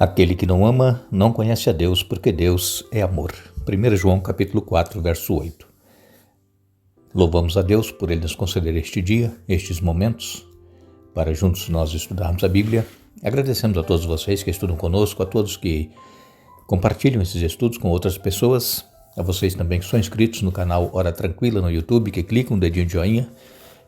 Aquele que não ama não conhece a Deus, porque Deus é amor. 1 João capítulo 4, verso 8. Louvamos a Deus por Ele nos conceder este dia, estes momentos, para juntos nós estudarmos a Bíblia. Agradecemos a todos vocês que estudam conosco, a todos que compartilham esses estudos com outras pessoas, a vocês também que são inscritos no canal Hora Tranquila no YouTube, que clicam um dedinho de joinha,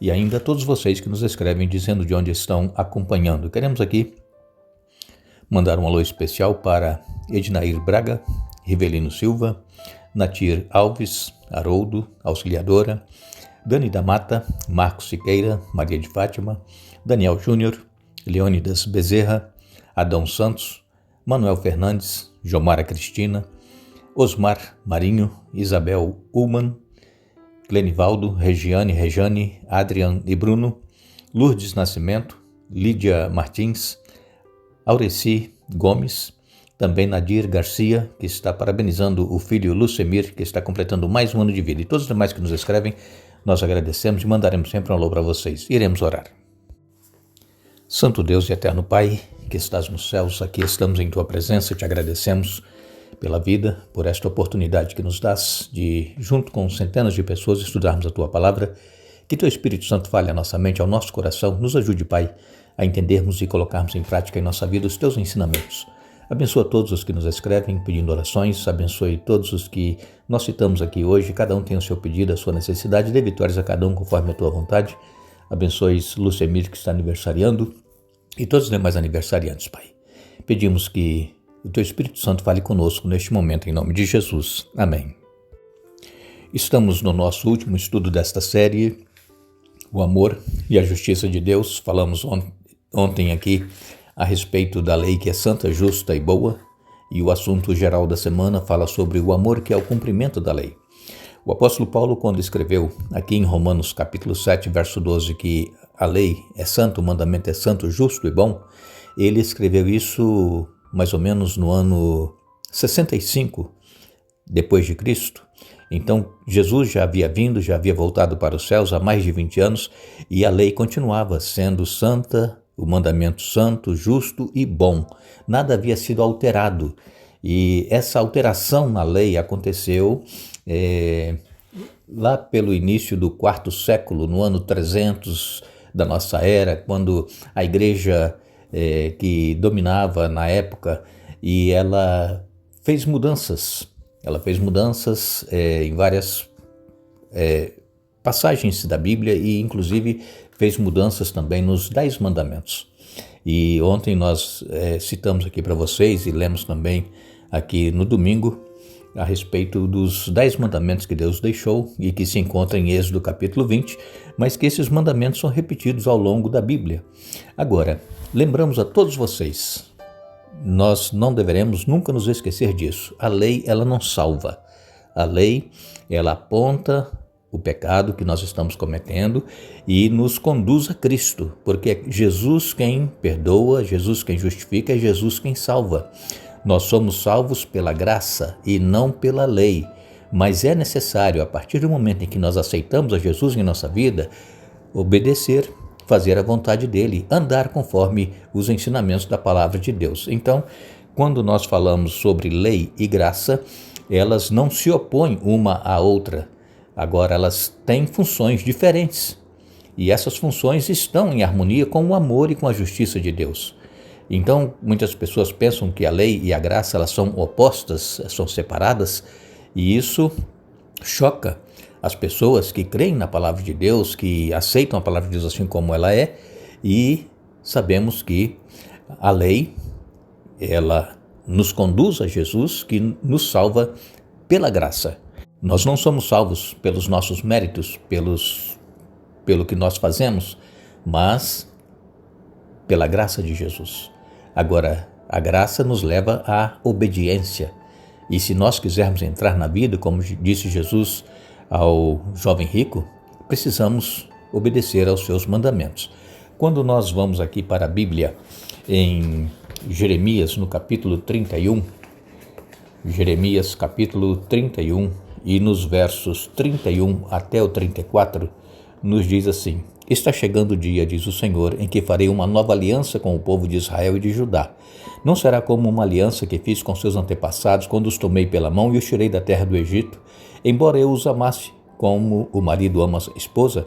e ainda a todos vocês que nos escrevem dizendo de onde estão acompanhando. Queremos aqui mandar um alô especial para Ednair Braga, Rivelino Silva, Natir Alves, Haroldo, Auxiliadora, Dani da Mata, Marcos Siqueira, Maria de Fátima, Daniel Júnior, Leônidas Bezerra, Adão Santos, Manuel Fernandes, Jomara Cristina, Osmar Marinho, Isabel Ullman, Glenivaldo, Rejane, Adrian e Bruno, Lourdes Nascimento, Lídia Martins, Aureci Gomes, também Nadir Garcia, que está parabenizando o filho Lucemir, que está completando mais um ano de vida. E todos os demais que nos escrevem, nós agradecemos e mandaremos sempre um alô para vocês. Iremos orar. Santo Deus e eterno Pai, que estás nos céus, aqui estamos em Tua presença, te agradecemos pela vida, por esta oportunidade que nos dás de, junto com centenas de pessoas, estudarmos a Tua palavra. Que Teu Espírito Santo fale à nossa mente, ao nosso coração, nos ajude, Pai, a entendermos e colocarmos em prática em nossa vida os Teus ensinamentos. Abençoa todos os que nos escrevem pedindo orações, abençoe todos os que nós citamos aqui hoje, cada um tem o seu pedido, a sua necessidade, dê vitórias a cada um conforme a Tua vontade. Abençoe Lucemir, que está aniversariando, e todos os demais aniversariantes, Pai. Pedimos que o Teu Espírito Santo fale conosco neste momento, em nome de Jesus. Amém. Estamos no nosso último estudo desta série, o amor e a justiça de Deus. Falamos ontem aqui a respeito da lei que é santa, justa e boa, e o assunto geral da semana fala sobre o amor, que é o cumprimento da lei. O apóstolo Paulo, quando escreveu aqui em Romanos capítulo 7, verso 12, que a lei é santa, o mandamento é santo, justo e bom, ele escreveu isso mais ou menos no ano 65 depois de Cristo. Então, Jesus já havia vindo, já havia voltado para os céus há mais de 20 anos, e a lei continuava sendo santa, o mandamento santo, justo e bom. Nada havia sido alterado. E essa alteração na lei aconteceu lá pelo início do quarto século, no ano 300 da nossa era, quando a igreja que dominava na época, e ela fez mudanças. Ela fez mudanças em várias passagens da Bíblia e, inclusive, fez mudanças também nos 10 mandamentos. E ontem nós citamos aqui para vocês e lemos também aqui no domingo a respeito dos 10 mandamentos que Deus deixou e que se encontram em Êxodo capítulo 20, mas que esses mandamentos são repetidos ao longo da Bíblia. Agora, lembramos a todos vocês, nós não deveremos nunca nos esquecer disso. A lei, ela não salva. A lei, ela aponta o pecado que nós estamos cometendo e nos conduz a Cristo, porque é Jesus quem perdoa, Jesus quem justifica, é Jesus quem salva. Nós somos salvos pela graça e não pela lei, mas é necessário, a partir do momento em que nós aceitamos a Jesus em nossa vida, obedecer, fazer a vontade dele, andar conforme os ensinamentos da palavra de Deus. Então, quando nós falamos sobre lei e graça, elas não se opõem uma à outra. Agora, elas têm funções diferentes. E essas funções estão em harmonia com o amor e com a justiça de Deus. Então, muitas pessoas pensam que a lei e a graça elas são opostas, são separadas, e isso choca as pessoas que creem na palavra de Deus, que aceitam a palavra de Deus assim como ela é, e sabemos que a lei, ela nos conduz a Jesus, que nos salva pela graça. Nós não somos salvos pelos nossos méritos, pelo que nós fazemos, mas pela graça de Jesus. Agora, a graça nos leva à obediência. E se nós quisermos entrar na vida, como disse Jesus ao jovem rico, precisamos obedecer aos seus mandamentos. Quando nós vamos aqui para a Bíblia, em Jeremias, no capítulo 31, Jeremias capítulo 31, e nos versos 31 até o 34, nos diz assim: Está chegando o dia, diz o Senhor, em que farei uma nova aliança com o povo de Israel e de Judá. Não será como uma aliança que fiz com seus antepassados quando os tomei pela mão e os tirei da terra do Egito, embora eu os amasse como o marido ama a esposa.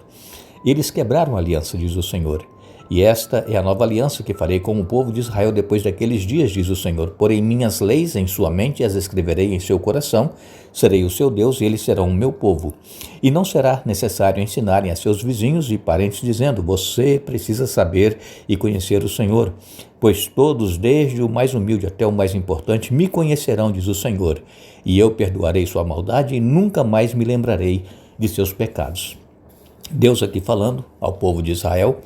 Eles quebraram a aliança, diz o Senhor. E esta é a nova aliança que farei com o povo de Israel depois daqueles dias, diz o Senhor. Porei minhas leis em sua mente e as escreverei em seu coração. Serei o seu Deus e eles serão o meu povo. E não será necessário ensinarem a seus vizinhos e parentes, dizendo: você precisa saber e conhecer o Senhor. Pois todos, desde o mais humilde até o mais importante, me conhecerão, diz o Senhor. E eu perdoarei sua maldade e nunca mais me lembrarei de seus pecados. Deus aqui falando ao povo de Israel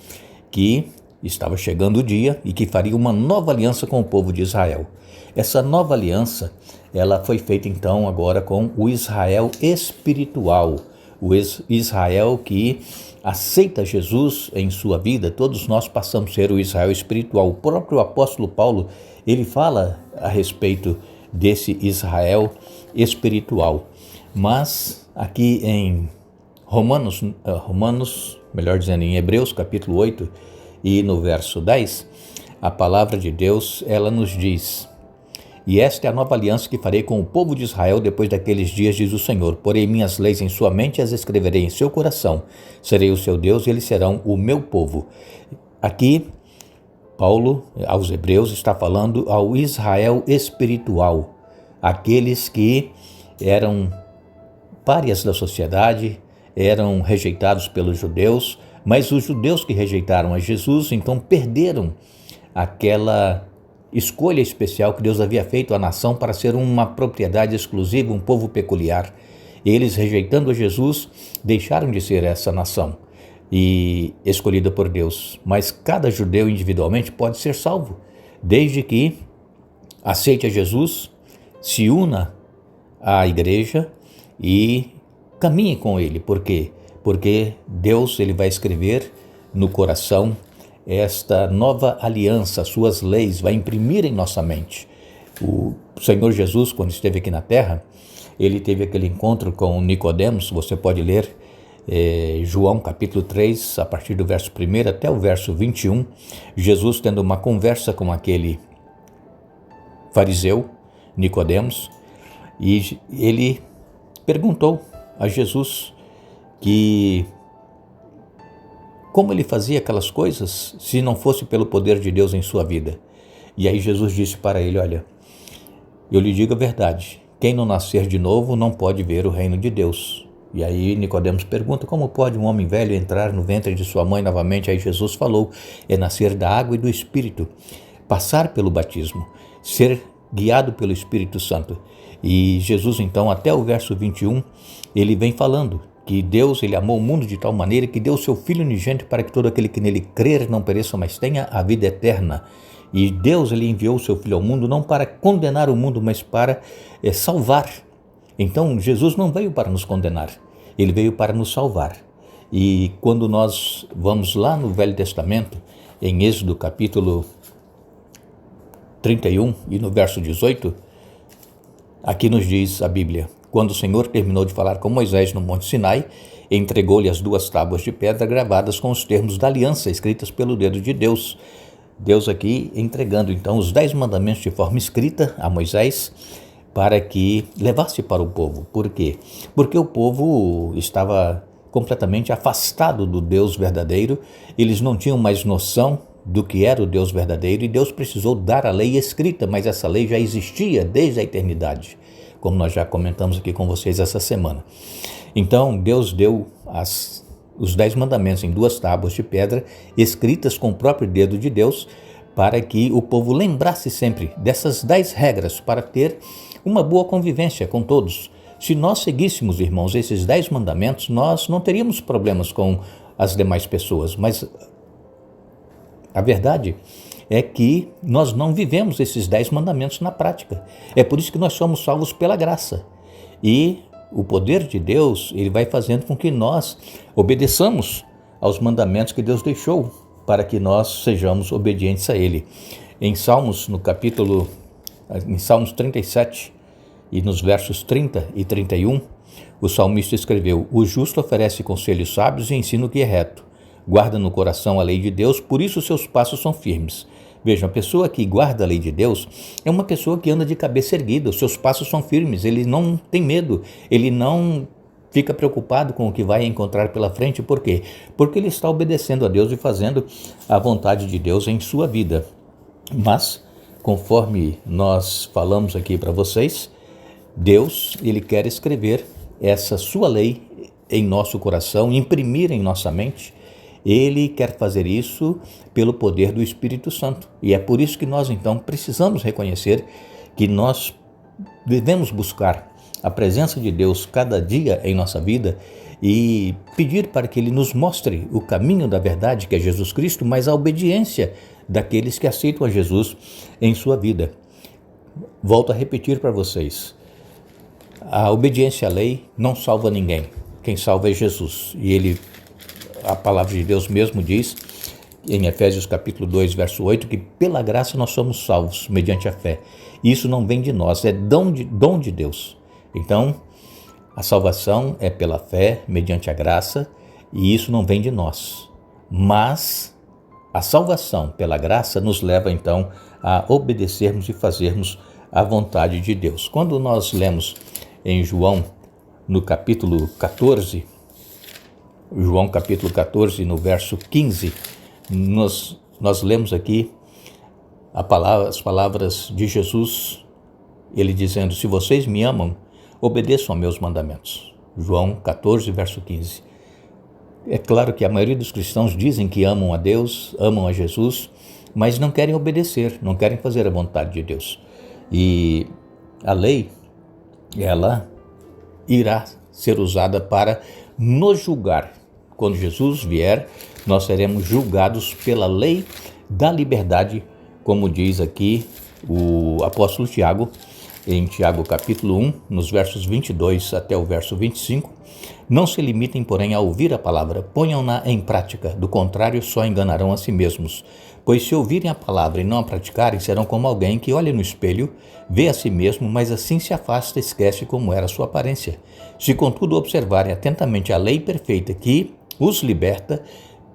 que estava chegando o dia e que faria uma nova aliança com o povo de Israel. Essa nova aliança, ela foi feita então agora com o Israel espiritual, o Israel que aceita Jesus em sua vida. Todos nós passamos a ser o Israel espiritual. O próprio apóstolo Paulo, ele fala a respeito desse Israel espiritual. Mas aqui em em Hebreus capítulo 8 e no verso 10, a palavra de Deus, ela nos diz: e esta é a nova aliança que farei com o povo de Israel depois daqueles dias, diz o Senhor. Porei minhas leis em sua mente e as escreverei em seu coração. Serei o seu Deus e eles serão o meu povo. Aqui, Paulo, aos Hebreus, está falando ao Israel espiritual, aqueles que eram párias da sociedade, eram rejeitados pelos judeus, mas os judeus que rejeitaram a Jesus, então perderam aquela escolha especial que Deus havia feito à nação para ser uma propriedade exclusiva, um povo peculiar. Eles, rejeitando a Jesus, deixaram de ser essa nação e escolhida por Deus. Mas cada judeu individualmente pode ser salvo, desde que aceite a Jesus, se una à igreja e caminhe com ele. Por quê? Porque Deus, ele vai escrever no coração esta nova aliança, suas leis, vai imprimir em nossa mente. O Senhor Jesus, quando esteve aqui na terra, ele teve aquele encontro com Nicodemos. Você pode ler João capítulo 3, a partir do verso 1 até o verso 21, Jesus tendo uma conversa com aquele fariseu, Nicodemos, e ele perguntou a Jesus que como ele fazia aquelas coisas se não fosse pelo poder de Deus em sua vida. E aí Jesus disse para ele: olha, eu lhe digo a verdade, quem não nascer de novo não pode ver o reino de Deus. E aí Nicodemos pergunta: como pode um homem velho entrar no ventre de sua mãe novamente? Aí Jesus falou: é nascer da água e do Espírito, passar pelo batismo, ser guiado pelo Espírito Santo. E Jesus então, até o verso 21, ele vem falando que Deus, ele amou o mundo de tal maneira que deu o seu Filho unigênito para que todo aquele que nele crer não pereça, mas tenha a vida eterna. E Deus, ele enviou o seu Filho ao mundo não para condenar o mundo, mas para salvar. Então Jesus não veio para nos condenar, ele veio para nos salvar. E quando nós vamos lá no Velho Testamento, em Êxodo capítulo 31 e no verso 18, aqui nos diz a Bíblia: quando o Senhor terminou de falar com Moisés no Monte Sinai, entregou-lhe as 2 tábuas de pedra gravadas com os termos da aliança, escritas pelo dedo de Deus. Deus aqui entregando então os 10 mandamentos de forma escrita a Moisés, para que levasse para o povo. Por quê? Porque o povo estava completamente afastado do Deus verdadeiro, eles não tinham mais noção do que era o Deus verdadeiro, e Deus precisou dar a lei escrita, mas essa lei já existia desde a eternidade, como nós já comentamos aqui com vocês essa semana. Então Deus deu os 10 mandamentos em 2 tábuas de pedra, escritas com o próprio dedo de Deus, para que o povo lembrasse sempre dessas 10 regras, para ter uma boa convivência com todos. Se nós seguíssemos, irmãos, esses 10 mandamentos, nós não teríamos problemas com as demais pessoas, mas a verdade é que nós não vivemos esses 10 mandamentos na prática. É por isso que nós somos salvos pela graça. E o poder de Deus, ele vai fazendo com que nós obedeçamos aos mandamentos que Deus deixou, para que nós sejamos obedientes a ele. Em Salmos 37 e nos versos 30 e 31, o salmista escreveu: o justo oferece conselhos sábios e ensina o que é reto. guarda no coração a lei de Deus, por isso seus passos são firmes. Veja, a pessoa que guarda a lei de Deus é uma pessoa que anda de cabeça erguida, os seus passos são firmes, ele não tem medo, ele não fica preocupado com o que vai encontrar pela frente. Por quê? Porque ele está obedecendo a Deus e fazendo a vontade de Deus em sua vida. Mas, conforme nós falamos aqui para vocês, Deus, ele quer escrever essa sua lei em nosso coração, imprimir em nossa mente. Ele quer fazer isso pelo poder do Espírito Santo. E é por isso que nós, então, precisamos reconhecer que nós devemos buscar a presença de Deus cada dia em nossa vida e pedir para que Ele nos mostre o caminho da verdade, que é Jesus Cristo, mas a obediência daqueles que aceitam a Jesus em sua vida. Volto a repetir para vocês, a obediência à lei não salva ninguém, quem salva é Jesus. E a palavra de Deus mesmo diz, em Efésios capítulo 2, verso 8, que pela graça nós somos salvos mediante a fé. E isso não vem de nós, é dom de Deus. Então, a salvação é pela fé, mediante a graça, e isso não vem de nós. Mas a salvação pela graça nos leva então a obedecermos e fazermos a vontade de Deus. Quando nós lemos em João, no capítulo 14, João capítulo 14, no verso 15, nós lemos aqui as palavras de Jesus, ele dizendo: se vocês me amam, obedeçam a meus mandamentos. João 14, verso 15. É claro que a maioria dos cristãos dizem que amam a Deus, amam a Jesus, mas não querem obedecer, não querem fazer a vontade de Deus. E a lei, ela irá ser usada para nos julgar. Quando Jesus vier, nós seremos julgados pela lei da liberdade, como diz aqui o apóstolo Tiago, em Tiago capítulo 1, nos versos 22 até o verso 25. Não se limitem, porém, a ouvir a palavra, ponham-na em prática, do contrário só enganarão a si mesmos. Pois se ouvirem a palavra e não a praticarem, serão como alguém que olha no espelho, vê a si mesmo, mas assim se afasta e esquece como era a sua aparência. Se contudo observarem atentamente a lei perfeita que os liberta,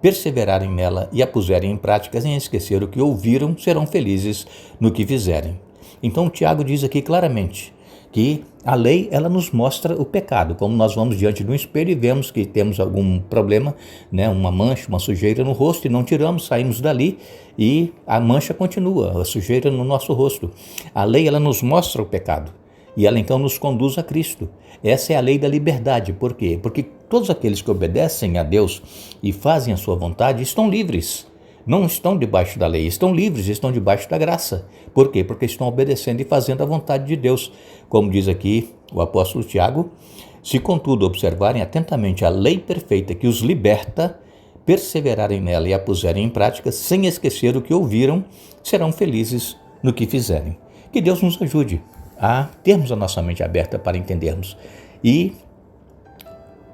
perseverarem nela e a puserem em prática sem esquecer o que ouviram, serão felizes no que fizerem. Então Tiago diz aqui claramente que a lei, ela nos mostra o pecado, como nós vamos diante de um espelho e vemos que temos algum problema, uma mancha, uma sujeira no rosto, e não tiramos, saímos dali e a mancha continua, a sujeira no nosso rosto. A lei, ela nos mostra o pecado e ela então nos conduz a Cristo. Essa é a lei da liberdade. Por quê? Porque todos aqueles que obedecem a Deus e fazem a sua vontade estão livres. Não estão debaixo da lei, estão livres, estão debaixo da graça. Por quê? Porque estão obedecendo e fazendo a vontade de Deus. Como diz aqui o apóstolo Tiago: se contudo observarem atentamente a lei perfeita que os liberta, perseverarem nela e a puserem em prática, sem esquecer o que ouviram, serão felizes no que fizerem. Que Deus nos ajude a termos a nossa mente aberta para entendermos e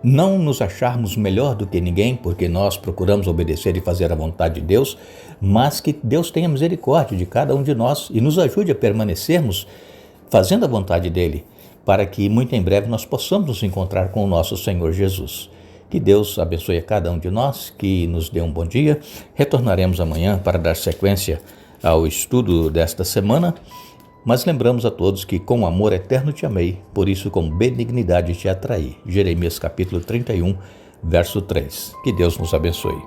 não nos acharmos melhor do que ninguém, porque nós procuramos obedecer e fazer a vontade de Deus, mas que Deus tenha misericórdia de cada um de nós e nos ajude a permanecermos fazendo a vontade dele, para que muito em breve nós possamos nos encontrar com o nosso Senhor Jesus. Que Deus abençoe a cada um de nós, que nos dê um bom dia. Retornaremos amanhã para dar sequência ao estudo desta semana, mas lembramos a todos que com amor eterno te amei, por isso com benignidade te atraí. Jeremias capítulo 31, verso 3. Que Deus nos abençoe.